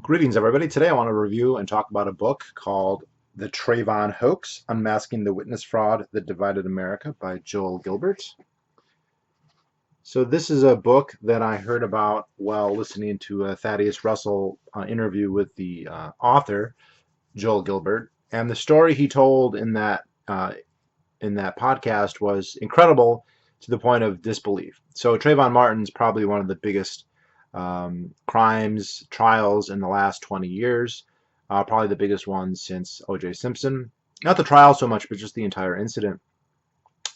Greetings, everybody. Today I want to review and talk about a book called The Trayvon Hoax, Unmasking the Witness Fraud That Divided America by Joel Gilbert. So this is a book that I heard about while listening to a Thaddeus Russell interview with the author, Joel Gilbert. And the story he told in that podcast was incredible to the point of disbelief. So Trayvon Martin's probably one of the biggest crimes trials in the last 20 years, probably the biggest one since O.J. Simpson. Not the trial so much, but just the entire incident.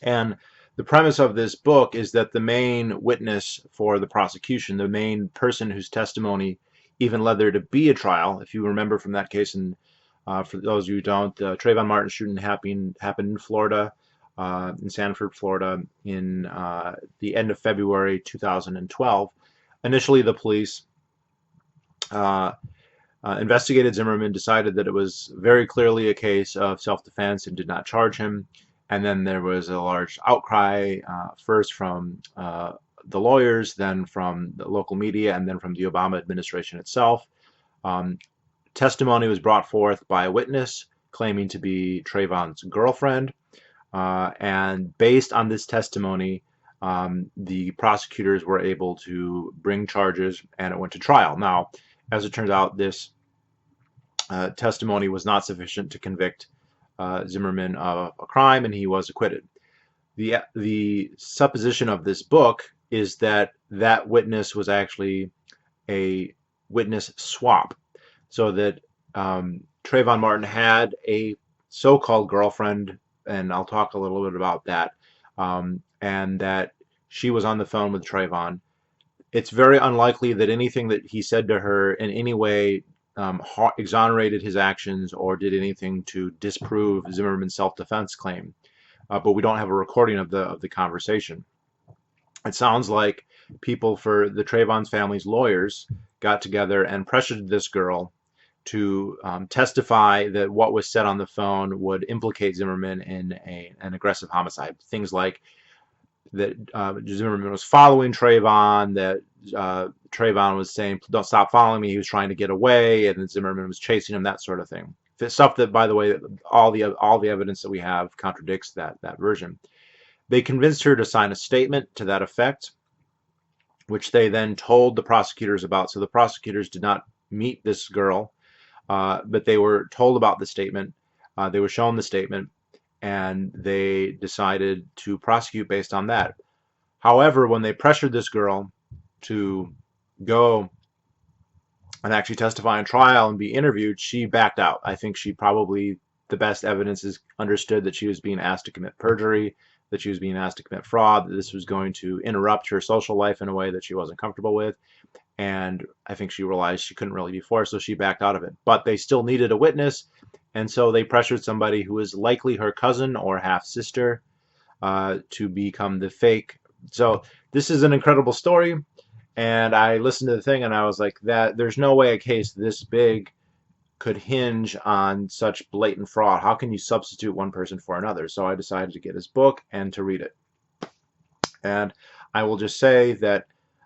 And the premise of this book is that the main witness for the prosecution, the main person whose testimony even led there to be a trial, if you remember from that case, and for those of you who don't, the Trayvon Martin shooting happened in Florida, in Sanford, Florida, in the end of February 2012. Initially, the police investigated Zimmerman, decided that it was very clearly a case of self-defense and did not charge him. And then there was a large outcry, first from the lawyers, then from the local media, and then from the Obama administration itself. Testimony was brought forth by a witness claiming to be Trayvon's girlfriend. And based on this testimony, the prosecutors were able to bring charges and it went to trial. Now, as it turns out, this testimony was not sufficient to convict Zimmerman of a crime, and he was acquitted. The supposition of this book is that that witness was actually a witness swap, so that Trayvon Martin had a so-called girlfriend, and I'll talk a little bit about that, and that she was on the phone with Trayvon. It's very unlikely that anything that he said to her in any way exonerated his actions or did anything to disprove Zimmerman's self-defense claim. But we don't have a recording of the conversation. It sounds like people for the Trayvon's family's lawyers got together and pressured this girl to testify that what was said on the phone would implicate Zimmerman in an aggressive homicide. Things like that Zimmerman was following Trayvon, that Trayvon was saying, "Don't stop following me." He was trying to get away, and then Zimmerman was chasing him. That sort of thing. Stuff that, by the way, all the evidence that we have contradicts that version. They convinced her to sign a statement to that effect, which they then told the prosecutors about. So the prosecutors did not meet this girl, but they were told about the statement. They were shown the statement, and they decided to prosecute based on that. However, when they pressured this girl to go and actually testify in trial and be interviewed, she backed out. I think she probably, the best evidence is understood that she was being asked to commit perjury, that she was being asked to commit fraud, that this was going to interrupt her social life in a way that she wasn't comfortable with. And I think she realized she couldn't really be forced, so she backed out of it. But they still needed a witness, and so they pressured somebody who was likely her cousin or half-sister to become the fake. So this is an incredible story, and I listened to the thing and I was like, that there's no way a case this big could hinge on such blatant fraud. How can you substitute one person for another? So I decided to get his book and to read it. And I will just say that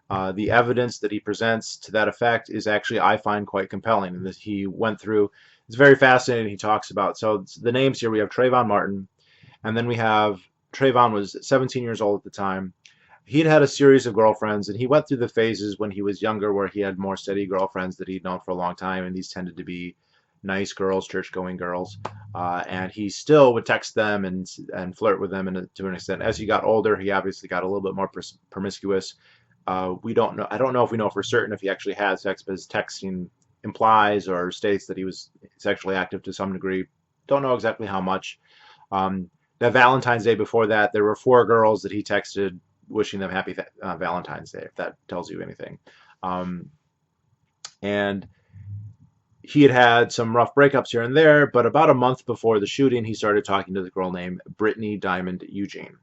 the evidence that he presents to that effect is actually, I find, quite compelling. And that he went through, it's very fascinating. He talks about, so the names here, we have Trayvon Martin, and then we have, Trayvon was 17 years old at the time. He'd had a series of girlfriends, and he went through the phases when he was younger where he had more steady girlfriends that he'd known for a long time, and these tended to be nice girls, church-going girls, and he still would text them and flirt with them, and to an extent. As he got older, he obviously got a little bit more promiscuous. We don't know. I don't know if we know for certain if he actually had sex, but his texting implies or states that he was sexually active to some degree. Don't know exactly how much. That Valentine's Day before that, there were 4 girls that he texted wishing them happy Valentine's Day, if that tells you anything. And he had had some rough breakups here and there, but about a month before the shooting, he started talking to the girl named Brittany Diamond Eugene.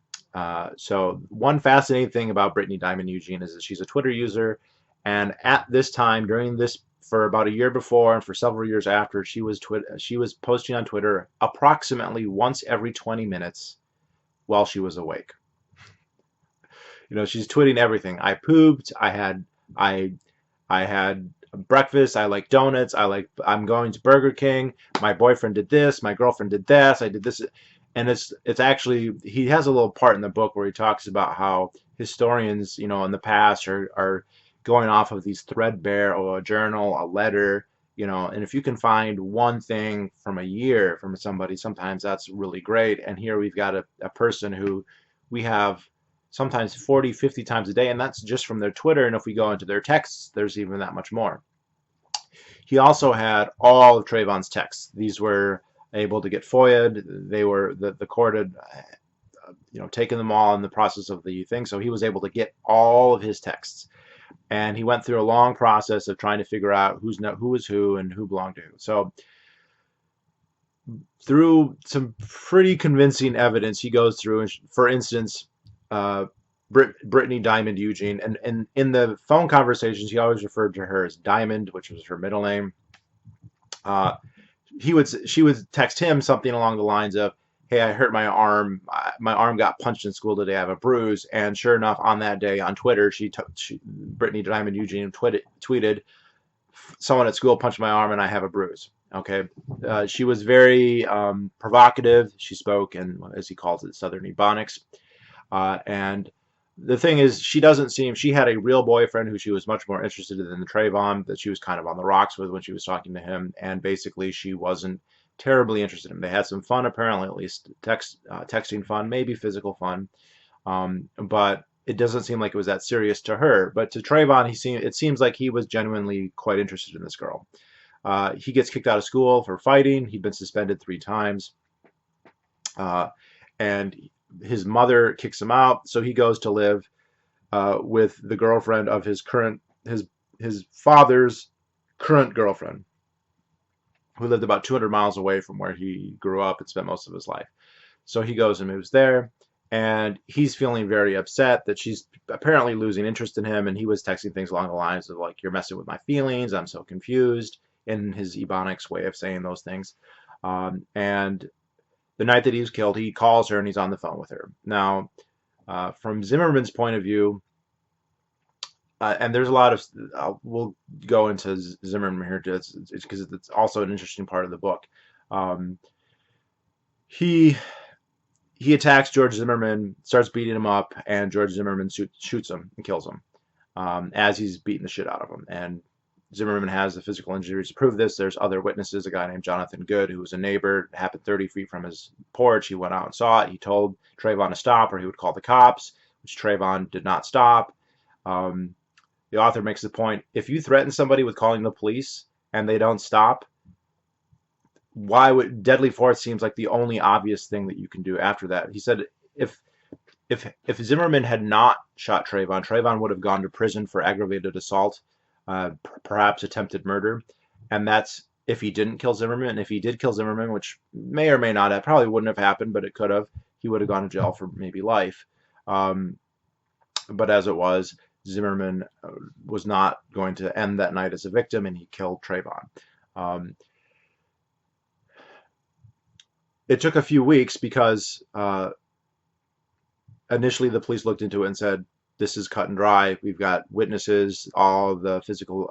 So one fascinating thing about Brittany Diamond Eugene is that she's a Twitter user, and at this time, during this, for about a year before and for several years after, she was posting on Twitter approximately once every 20 minutes while she was awake. You know, she's tweeting everything. I pooped. I had breakfast. I like donuts. I'm going to Burger King. My boyfriend did this. My girlfriend did this. I did this. And it's actually, he has a little part in the book where he talks about how historians, in the past are going off of these threadbare, or a journal, a letter, and if you can find one thing from a year from somebody, sometimes that's really great. And here we've got a person who we have sometimes 40, 50 times a day, and that's just from their Twitter. And if we go into their texts, there's even that much more. He also had all of Trayvon's texts. These were able to get FOIA'd. They were the court had taken them all in the process of the thing, so he was able to get all of his texts. And he went through a long process of trying to figure out who was who and who belonged to who. So through some pretty convincing evidence, he goes through, and for instance, Brittany Diamond Eugene, and in the phone conversations, he always referred to her as Diamond, which was her middle name. She would text him something along the lines of, "Hey, I hurt my arm. My arm got punched in school today. I have a bruise." And sure enough, on that day on Twitter, Brittany Diamond Eugene tweeted, "Someone at school punched my arm and I have a bruise." Okay, she was very provocative. She spoke in, as he calls it, Southern Ebonics, and the thing is, she had a real boyfriend who she was much more interested in than Trayvon, that she was kind of on the rocks with when she was talking to him, and basically she wasn't terribly interested in him. They had some fun, apparently, at least texting fun, maybe physical fun, but it doesn't seem like it was that serious to her. But to Trayvon, it seems like he was genuinely quite interested in this girl. He gets kicked out of school for fighting. He'd been suspended 3 times, and his mother kicks him out, so he goes to live with the girlfriend of his father's current girlfriend, who lived about 200 miles away from where he grew up and spent most of his life. So he goes and moves there, and he's feeling very upset that she's apparently losing interest in him, and he was texting things along the lines of, like, "You're messing with my feelings, I'm so confused," in his Ebonics way of saying those things. And the night that he was killed, he calls her and he's on the phone with her. Now, from Zimmerman's point of view, and there's a lot of, we'll go into Zimmerman here because it's also an interesting part of the book. He attacks George Zimmerman, starts beating him up, and George Zimmerman shoots him and kills him as he's beating the shit out of him. And Zimmerman has the physical injuries to prove this. There's other witnesses, a guy named Jonathan Good, who was a neighbor. It happened 30 feet from his porch. He went out and saw it. He told Trayvon to stop or he would call the cops, which Trayvon did not stop. The author makes the point, if you threaten somebody with calling the police and they don't stop, why would deadly force seems like the only obvious thing that you can do after that. He said if Zimmerman had not shot Trayvon, Trayvon would have gone to prison for aggravated assault, perhaps attempted murder, and that's if he didn't kill Zimmerman. And if he did kill Zimmerman, which may or may not have, probably wouldn't have happened, but it could have, he would have gone to jail for maybe life. But as it was, Zimmerman was not going to end that night as a victim, and he killed Trayvon. It took a few weeks because initially the police looked into it and said, this is cut and dry. We've got witnesses. All the physical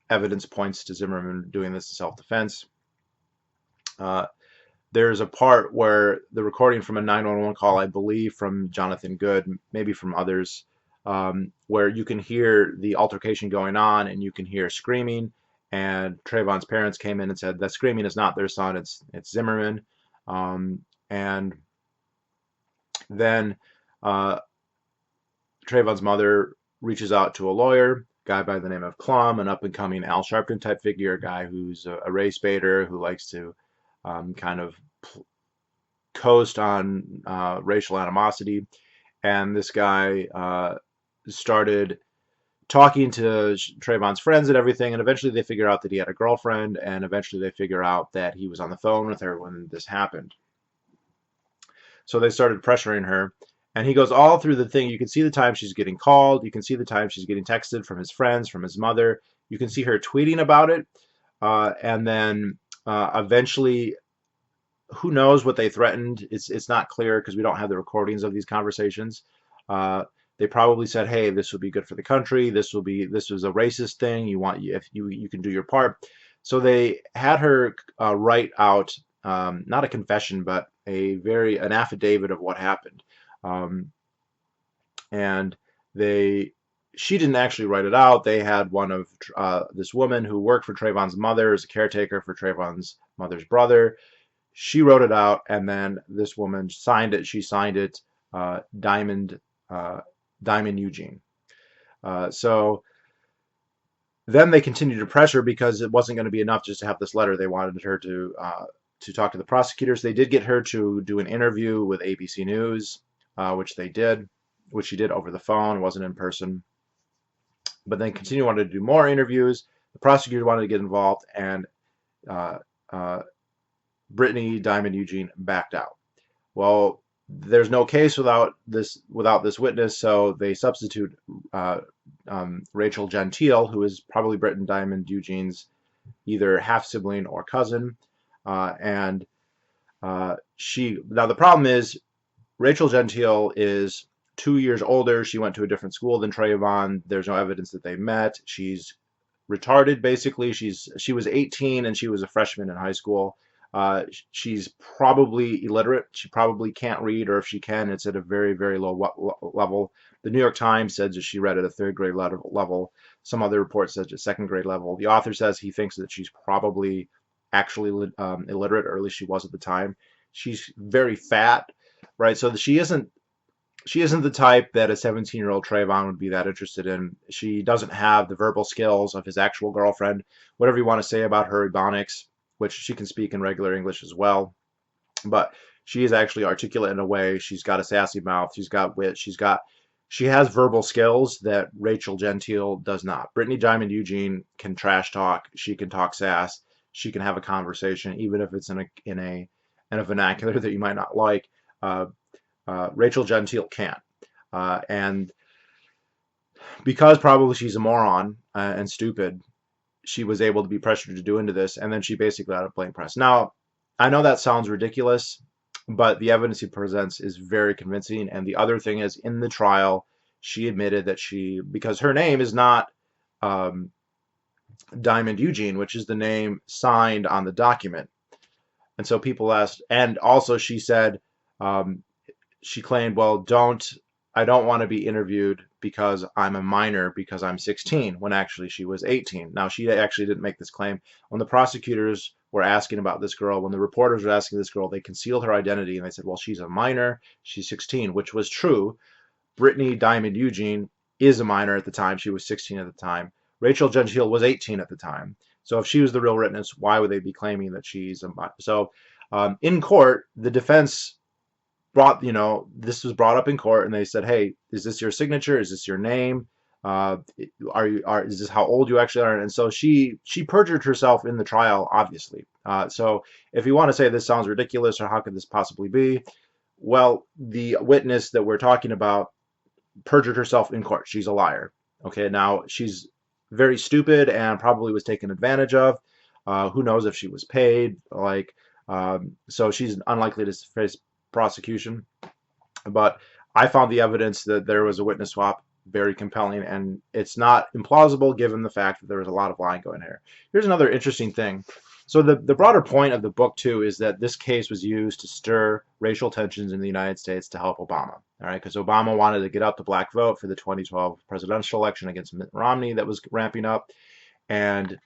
evidence points to Zimmerman doing this in self-defense. There's a part where the recording from a 911 call, I believe from Jonathan Good, maybe from others, where you can hear the altercation going on and you can hear screaming. And Trayvon's parents came in and said that screaming is not their son, it's Zimmerman. And then Trayvon's mother reaches out to a lawyer, a guy by the name of Klum, an up-and-coming Al Sharpton type figure, a guy who's a race baiter, who likes to kind of coast on racial animosity. And this guy started talking to Trayvon's friends and everything, and eventually they figure out that he had a girlfriend, and eventually they figure out that he was on the phone with her when this happened. So they started pressuring her, and he goes all through the thing. You can see the time she's getting called. You can see the time she's getting texted from his friends, from his mother. You can see her tweeting about it, and then eventually, who knows what they threatened. It's not clear because we don't have the recordings of these conversations. They They probably said, "Hey, this will be good for the country. This was a racist thing. If you can do your part." So they had her write out not a confession, but an affidavit of what happened. Um, and she didn't actually write it out. They had one of this woman who worked for Trayvon's mother as a caretaker for Trayvon's mother's brother. She wrote it out, and then this woman signed it. She signed it, Diamond Diamond Eugene. So then they continued to pressure because it wasn't going to be enough just to have this letter. They wanted her to talk to the prosecutors. They did get her to do an interview with ABC News, which she did over the phone. It wasn't in person. But then continued wanted to do more interviews. The prosecutor wanted to get involved, and Brittany Diamond Eugene backed out. Well, there's no case without this witness, so they substitute Rachel Jeantel, who is probably Brittany Diamond Eugene's either half sibling or cousin, and now the problem is Rachel Jeantel is 2 years older. She went to a different school than Trayvon. There's no evidence that they met. She's retarded, basically. She was 18 and she was a freshman in high school. She's probably illiterate. She probably can't read, or if she can, it's at a very, very low level. The New York Times says that she read at a third grade level. Some other reports says at second grade level. The author says he thinks that she's probably actually illiterate, or at least she was at the time. She's very fat, right? So she isn't the type that a 17-year-old Trayvon would be that interested in. She doesn't have the verbal skills of his actual girlfriend. Whatever you want to say about her ebonics, which she can speak in regular English as well, but she is actually articulate in a way. She's got a sassy mouth. She's got wit. She has verbal skills that Rachel Jeantel does not. Brittany Diamond Eugene can trash talk. She can talk sass. She can have a conversation, even if it's in a vernacular that you might not like. Rachel Jeantel can't, and because probably she's a moron and stupid, she was able to be pressured to do into this, and then she basically got a blank press. Now, I know that sounds ridiculous, but the evidence he presents is very convincing. And the other thing is, in the trial, she admitted that because her name is not Diamond Eugene, which is the name signed on the document. And so people asked, and also she said, she claimed, well, I don't want to be interviewed because I'm a minor because I'm 16, when actually she was 18. Now, she actually didn't make this claim. When the prosecutors were asking about this girl, when the reporters were asking this girl, they concealed her identity and they said, well, she's a minor, she's 16, which was true. Brittany Diamond Eugene is a minor at the time. She was 16 at the time. Rachel Jeantel was 18 at the time. So if she was the real witness, why would they be claiming that she's a minor? So in court, the defense this was brought up in court, and they said, hey, is this your signature? Is this your name? Is this how old you actually are? And so she perjured herself in the trial, obviously. So if you want to say this sounds ridiculous or how could this possibly be, well, the witness that we're talking about perjured herself in court. She's a liar. Okay, now she's very stupid and probably was taken advantage of. Who knows if she was paid? So she's unlikely to face prosecution. But I found the evidence that there was a witness swap very compelling, and it's not implausible given the fact that there was a lot of lying going here. Here's another interesting thing. So the broader point of the book too is that this case was used to stir racial tensions in the United States to help Obama. All right, because Obama wanted to get out the black vote for the 2012 presidential election against Mitt Romney that was ramping up, and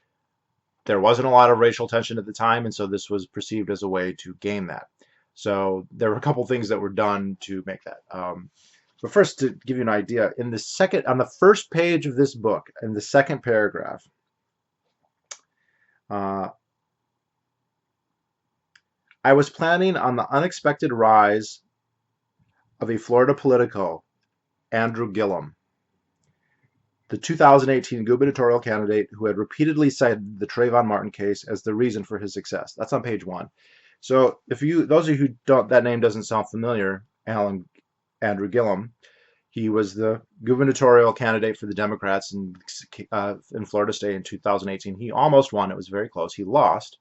there wasn't a lot of racial tension at the time, and so this was perceived as a way to gain that. So there were a couple things that were done to make that. But first, to give you an idea, on the first page of this book, in the second paragraph, I was planning on the unexpected rise of a Florida politico, Andrew Gillum, the 2018 gubernatorial candidate who had repeatedly cited the Trayvon Martin case as the reason for his success. That's on page 1. So those of you who don't, that name doesn't sound familiar, Andrew Gillum, he was the gubernatorial candidate for the Democrats in Florida State in 2018. He almost won. It was very close. He lost.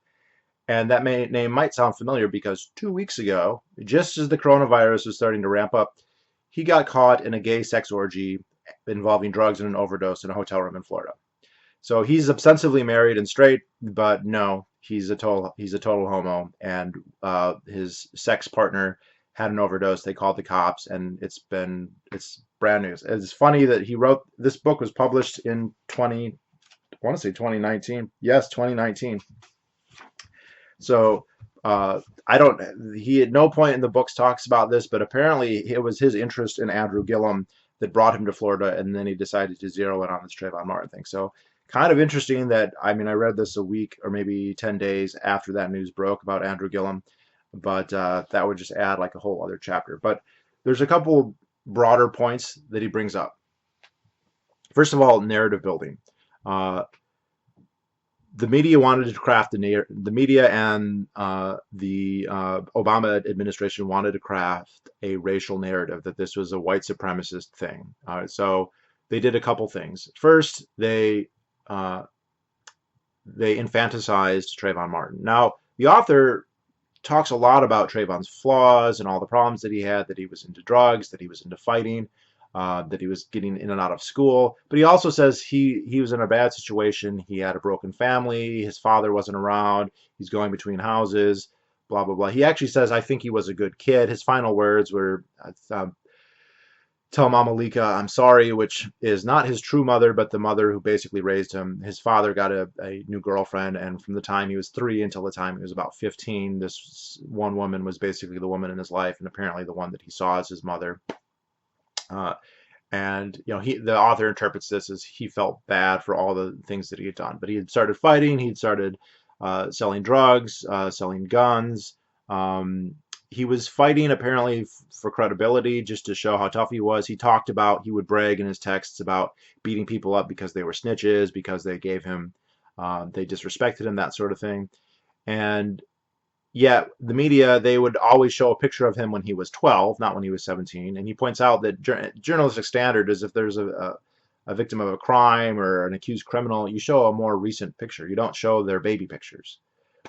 And that name might sound familiar because 2 weeks ago, just as the coronavirus was starting to ramp up, he got caught in a gay sex orgy involving drugs and an overdose in a hotel room in Florida. So he's ostensibly married and straight, but no, he's a total homo, and his sex partner had an overdose. They called the cops, and it's brand news. It's funny that he wrote this book was published in 20, I want to say 2019. Yes, 2019. So I don't. He at no point in the books talks about this, but apparently it was his interest in Andrew Gillum that brought him to Florida, and then he decided to zero in on this Trayvon Martin thing. So kind of interesting that I mean I read this a week or maybe 10 days after that news broke about Andrew Gillum, but that would just add like a whole other chapter. But there's a couple broader points that he brings up. First of all, narrative building. Uh, the media wanted to craft the media and the Obama administration wanted to craft a racial narrative that this was a white supremacist thing. So they did a couple things. First, uh, they infantilized Trayvon Martin. Now, the author talks a lot about Trayvon's flaws and all the problems that he had, that he was into drugs, that he was into fighting, that he was getting in and out of school. But he also says he was in a bad situation. He had a broken family. His father wasn't around. He's going between houses, blah, blah, blah. He actually says, I think he was a good kid. His final words were, tell Mama Lika I'm sorry, which is not his true mother, but the mother who basically raised him. His father got a new girlfriend, and from the time he was 3 until the time he was about 15, this one woman was basically the woman in his life, and apparently the one that he saw as his mother. Uh, and the author interprets this as he felt bad for all the things that he had done, but he had started fighting, he'd started selling drugs, selling guns. He was fighting apparently for credibility, just to show how tough he was. He would brag in his texts about beating people up because they were snitches, because they gave him, they disrespected him, that sort of thing. And yet the media, they would always show a picture of him when he was 12, not when he was 17. And he points out that journalistic standard is if there's a victim of a crime or an accused criminal, you show a more recent picture. You don't show their baby pictures.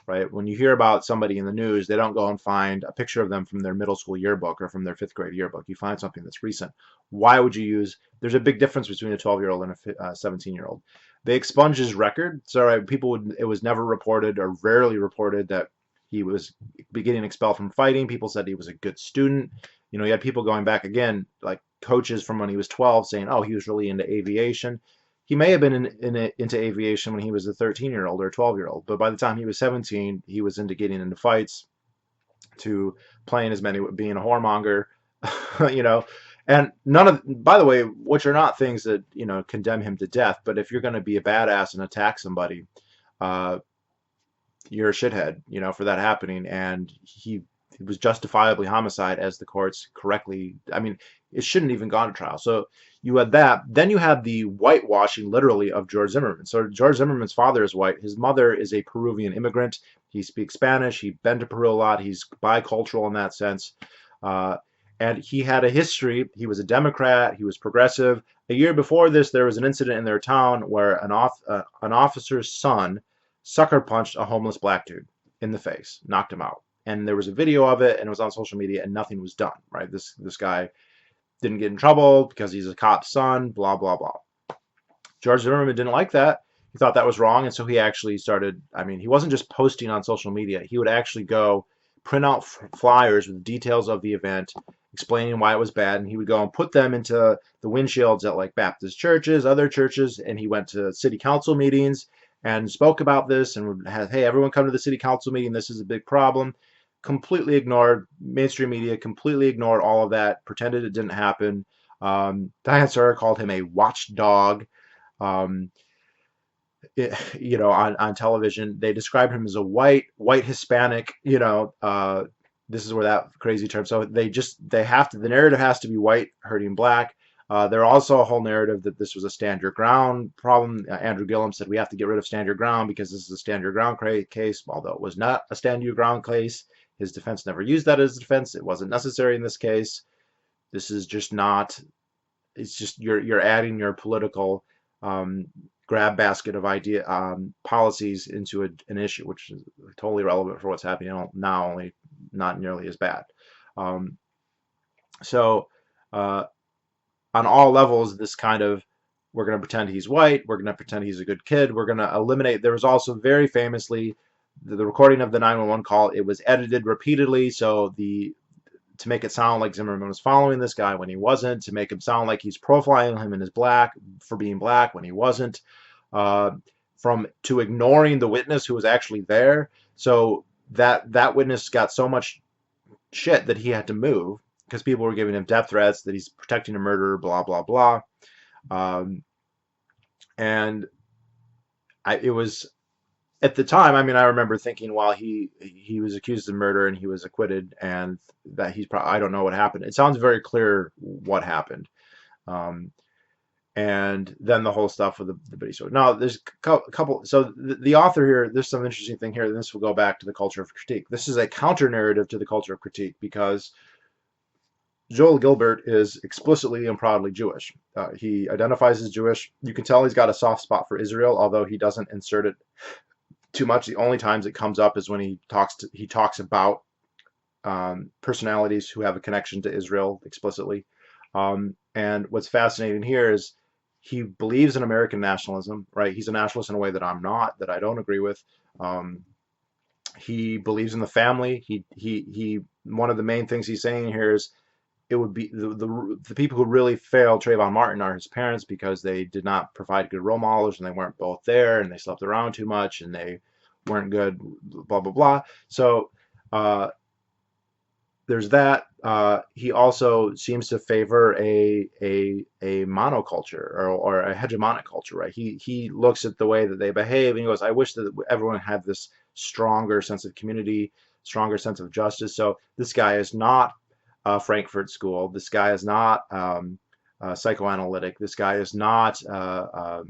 Right? When you hear about somebody in the news, they don't go and find a picture of them from their middle school yearbook or from their 5th grade yearbook. You find something that's recent. Why would you use? There's a big difference between a 12-year-old and a 17-year-old. They expunged his record, so it was never reported or rarely reported that he was getting expelled from fighting. People said he was a good student. You had people going back again, like coaches from when he was 12, saying, "Oh, he was really into aviation." He may have been into aviation when he was a 13-year-old or a 12-year-old, but by the time he was 17, he was into getting into fights, to playing being a whoremonger, and none of, by the way, which are not things that, condemn him to death, but if you're going to be a badass and attack somebody, you're a shithead, for that happening, and he was justifiably homicide, as the courts correctly, I mean, it shouldn't even gone to trial. So you had that. Then you have the whitewashing, literally, of George Zimmerman. So George Zimmerman's father is white. His mother is a Peruvian immigrant. He speaks Spanish. He'd been to Peru a lot. He's bicultural in that sense. And he had a history. He was a Democrat. He was progressive. A year before this, there was an incident in their town where an officer's son sucker punched a homeless black dude in the face, knocked him out. And there was a video of it, and it was on social media, and nothing was done, right? This guy didn't get in trouble because he's a cop's son, blah, blah, blah. George Zimmerman didn't like that. He thought that was wrong, and so he actually started, he wasn't just posting on social media. He would actually go print out flyers with details of the event, explaining why it was bad, and he would go and put them into the windshields at like Baptist churches, other churches, and he went to city council meetings and spoke about this and would have, hey, everyone come to the city council meeting, this is a big problem. Completely ignored, mainstream media completely ignored all of that, pretended it didn't happen. Diane Sawyer called him a watchdog. On television, they described him as a white Hispanic. This is where that crazy term. So the narrative has to be white hurting black. There also a whole narrative that this was a stand your ground problem. Andrew Gillum said we have to get rid of stand your ground because this is a stand your ground case, although it was not a stand your ground case. His defense never used that as a defense. It wasn't necessary in this case. This is just not. It's just you're adding your political grab basket of policies into an issue, which is totally relevant for what's happening now, only not nearly as bad. So uh, on all levels, this kind of, we're going to pretend he's white, we're going to pretend he's a good kid, we're going to eliminate. There was also very famously the recording of the 911 call. It was edited repeatedly, so the to make it sound like Zimmerman was following this guy when he wasn't, to make him sound like he's profiling him in his black for being black when he wasn't, uh, from to ignoring the witness who was actually there. So that witness got so much shit that he had to move because people were giving him death threats that he's protecting a murderer, blah blah blah. Um, and it was at the time. I mean, I remember thinking, while he was accused of murder and he was acquitted, and that he's probably, I don't know what happened. It sounds very clear what happened. Um, and then the whole stuff with the Biddy sword. Now, there's a couple. So the author here, there's some interesting thing here. And this will go back to the culture of critique. This is a counter narrative to the culture of critique, because Joel Gilbert is explicitly and proudly Jewish. He identifies as Jewish. You can tell he's got a soft spot for Israel, although he doesn't insert it too much. The only times it comes up is when he talks about personalities who have a connection to Israel explicitly. And what's fascinating here is he believes in American nationalism, right? He's a nationalist in a way that I'm not, that I don't agree with. Um, he believes in the family. He one of the main things he's saying here is, it would be the people who really failed Trayvon Martin are his parents, because they did not provide good role models, and they weren't both there, and they slept around too much, and they weren't good, blah blah blah. So uh, there's that. He also seems to favor a monoculture, or a hegemonic culture, right? He looks at the way that they behave, and he goes, I wish that everyone had this stronger sense of community, stronger sense of justice. So this guy is not Frankfurt School. This guy is not psychoanalytic. This guy is not a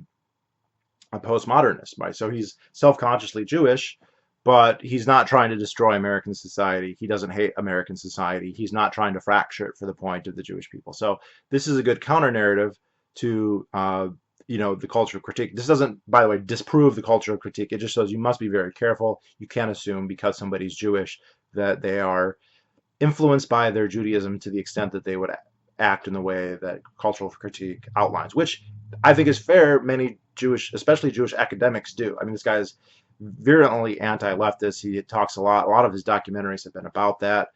postmodernist, right? So he's self-consciously Jewish, but he's not trying to destroy American society. He doesn't hate American society. He's not trying to fracture it for the point of the Jewish people. So this is a good counter narrative to the culture of critique. This doesn't, by the way, disprove the culture of critique. It just shows you must be very careful. You can't assume because somebody's Jewish that they are influenced by their Judaism to the extent that they would act in the way that cultural critique outlines, which I think is fair. Many Jewish, especially Jewish academics, do. I mean, this guy is virulently anti-leftist. He talks a lot. A lot of his documentaries have been about that.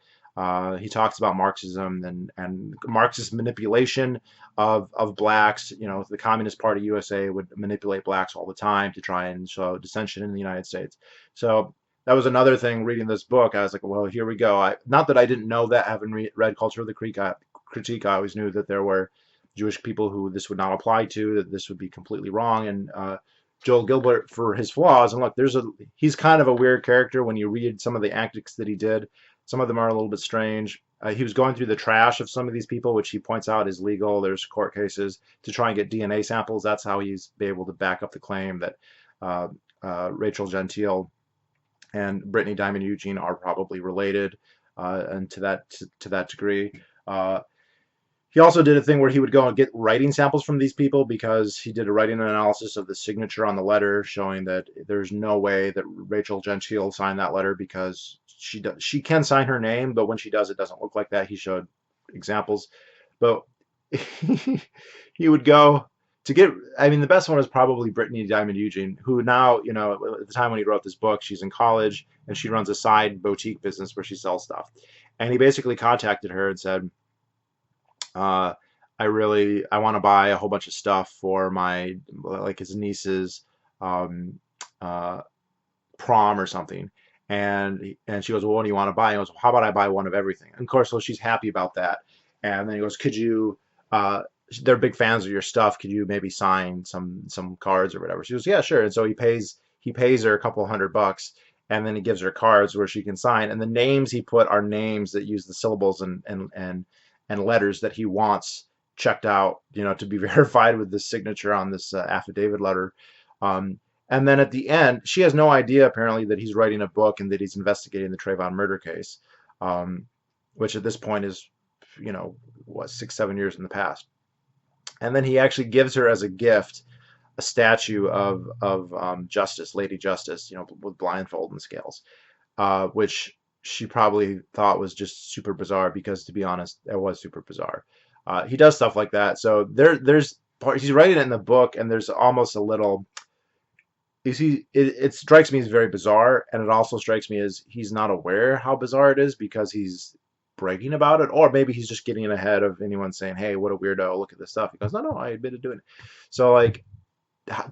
He talks about Marxism and Marxist manipulation of blacks. The Communist Party USA would manipulate blacks all the time to try and show dissension in the United States. So that was another thing reading this book. I was like, well, here we go. Not that I didn't know that, having read Culture of the Critique, I always knew that there were Jewish people who this would not apply to, that this would be completely wrong. And Joel Gilbert, for his flaws, and look, he's kind of a weird character when you read some of the antics that he did. Some of them are a little bit strange. He was going through the trash of some of these people, which he points out is legal. There's court cases to try and get DNA samples. That's how he's been able to back up the claim that Rachel Jeantel and Brittany Diamond Eugene are probably related, and to that degree. He also did a thing where he would go and get writing samples from these people, because he did a writing analysis of the signature on the letter, showing that there's no way that Rachel Jeantel signed that letter, because she can sign her name, but when she does, it doesn't look like that. He showed examples, but he would go to get. I mean, the best one is probably Brittany Diamond Eugene, who now, at the time when he wrote this book, she's in college and she runs a side boutique business where she sells stuff. And he basically contacted her and said, I want to buy a whole bunch of stuff for his niece's prom or something. And she goes, well, what do you want to buy? And he goes, well, how about I buy one of everything? And of course, so she's happy about that. And then he goes, could you, they're big fans of your stuff. Could you maybe sign some cards or whatever? She goes, yeah, sure. And so he pays her a couple $100, and then he gives her cards where she can sign. And the names he put are names that use the syllables and letters that he wants checked out, to be verified with the signature on this affidavit letter. And then at the end, she has no idea apparently that he's writing a book and that he's investigating the Trayvon murder case, which at this point is, 6-7 years in the past. And then he actually gives her as a gift a statue of Justice, Lady Justice, with blindfold and scales, which she probably thought was just super bizarre, because, to be honest, it was super bizarre. He does stuff like that. So there's he's writing it in the book, and there's almost a little. It strikes me as very bizarre, and it also strikes me as he's not aware how bizarre it is because he's bragging about it, or maybe he's just getting ahead of anyone saying, "Hey, what a weirdo! Look at this stuff." He goes, "No, I admitted doing it." So, like,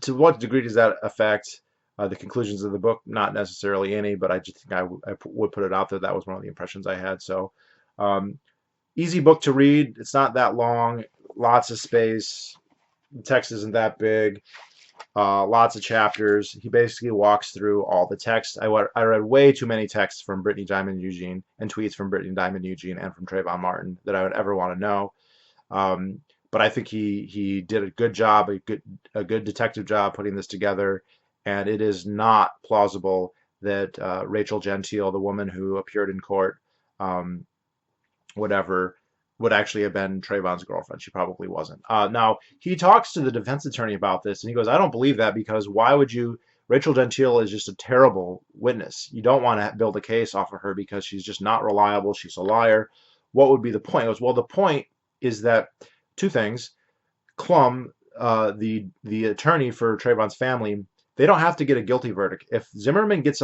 to what degree does that affect the conclusions of the book? Not necessarily any, but I just think I would put it out there. That was one of the impressions I had. So, um, easy book to read. It's not that long. Lots of space. The text isn't that big. Lots of chapters. He basically walks through all the text. I read way too many texts from Brittany Diamond Eugene and tweets from Brittany Diamond Eugene and from Trayvon Martin that I would ever want to know. Um, but I think he did a good job, a good detective job putting this together. And it is not plausible that Rachel Jeantel, the woman who appeared in court, um, whatever, would actually have been Trayvon's girlfriend. She probably wasn't. Now, he talks to the defense attorney about this, and he goes, I don't believe that because why would you? Rachel Jeantel is just a terrible witness. You don't want to build a case off of her because she's just not reliable. She's a liar. What would be the point? He goes, well, the point is that two things. Klum, the attorney for Trayvon's family, they don't have to get a guilty verdict. If Zimmerman gets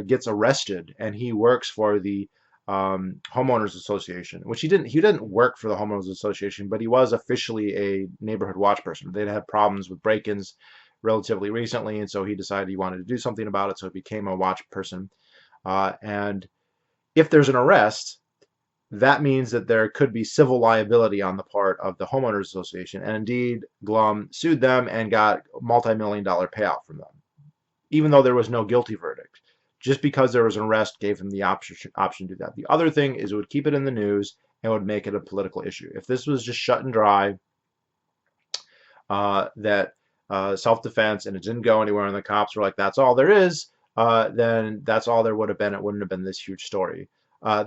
gets arrested, and he works for the homeowners association, which he didn't work for the homeowners association, but he was officially a neighborhood watch person. They'd had problems with break-ins relatively recently, and so he decided he wanted to do something about it, so he became a watch person. And if there's an arrest, that means that there could be civil liability on the part of the homeowners association. And indeed, Glum sued them and got a multi-million-dollar payout from them, even though there was no guilty verdict. Just because there was an arrest gave him the option to do that. The other thing is it would keep it in the news and would make it a political issue. If this was just shut and dry, that self-defense and it didn't go anywhere and the cops were like, that's all there is, then that's all there would have been. It wouldn't have been this huge story.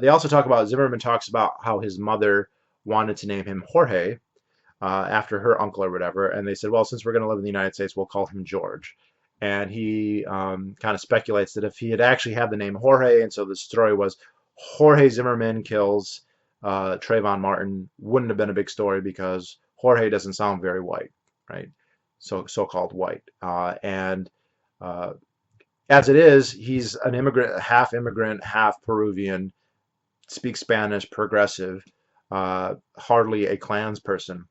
They also talk about, Zimmerman talks about how his mother wanted to name him Jorge after her uncle or whatever. And they said, well, since we're going to live in the United States, we'll call him George. And he kind of speculates that if he had actually had the name Jorge, and so the story was Jorge Zimmerman kills Trayvon Martin, wouldn't have been a big story because Jorge doesn't sound very white, right? So-called white. And as it is, he's an immigrant, half Peruvian, speaks Spanish, progressive, hardly a Klans person.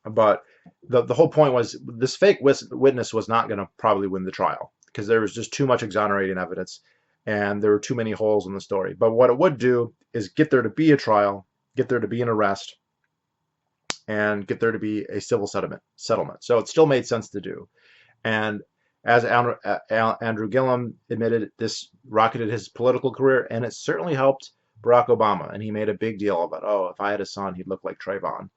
But the whole point was this fake witness was not going to probably win the trial because there was just too much exonerating evidence and there were too many holes in the story. But what it would do is get there to be a trial, get there to be an arrest, and get there to be a civil settlement. So it still made sense to do. And as Andrew Gillum admitted, this rocketed his political career, and it certainly helped Barack Obama. And he made a big deal about, oh, if I had a son, he'd look like Trayvon.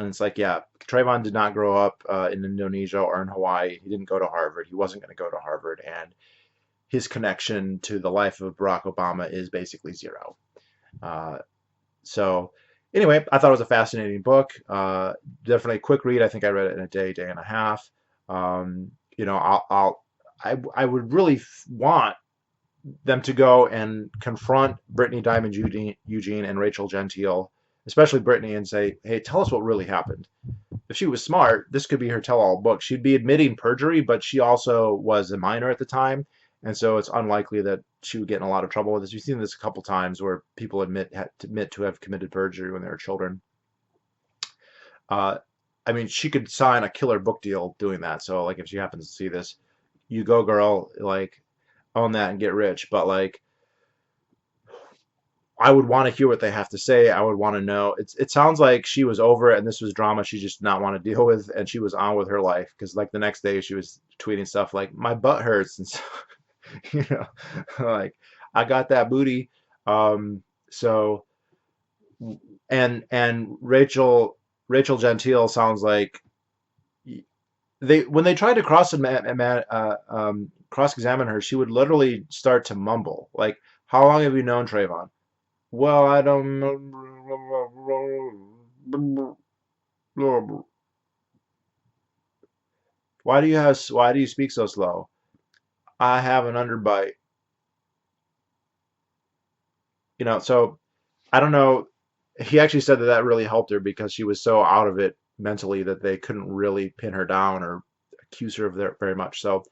And it's like, yeah, Trayvon did not grow up in Indonesia or in Hawaii. He didn't go to Harvard. He wasn't going to go to Harvard. And his connection to the life of Barack Obama is basically zero. So anyway, I thought it was a fascinating book. Definitely a quick read. I think I read it in a day and a half. You know, I would really want them to go and confront Brittany Diamond Eugene and Rachel Jeantel, especially Brittany, and say, hey, tell us what really happened. If she was smart, this could be her tell-all book. She'd be admitting perjury, but she also was a minor at the time, and so it's unlikely that she would get in a lot of trouble with this. We've seen this a couple times where people admit to have committed perjury when they were children. I mean, she could sign a killer book deal doing that. So, like, if she happens to see this, you go, girl, like, own that and get rich. But, like, I would want to hear what they have to say. I would want to know. It sounds like she was over it and this was drama she just did not want to deal with, and she was on with her life. Because, like, the next day she was tweeting stuff like, my butt hurts. And so, you know, like, I got that booty. So, and Rachel Jeantel sounds like when they tried to cross-examine her, she would literally start to mumble. Like, how long have you known Trayvon? Well, I don't know. Why do you speak so slow? I have an underbite. You know, so I don't know. he actually said that that really helped her because she was so out of it mentally that they couldn't really pin her down or accuse her of that very much. So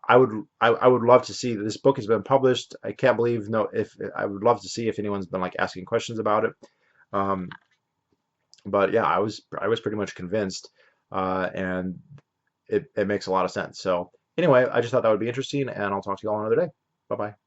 I would love to see this book has been published. I can't believe no if I would love to see if anyone's been like asking questions about it. Um, but yeah, I was pretty much convinced, and it makes a lot of sense. So anyway, I just thought that would be interesting, and I'll talk to you all another day. Bye bye.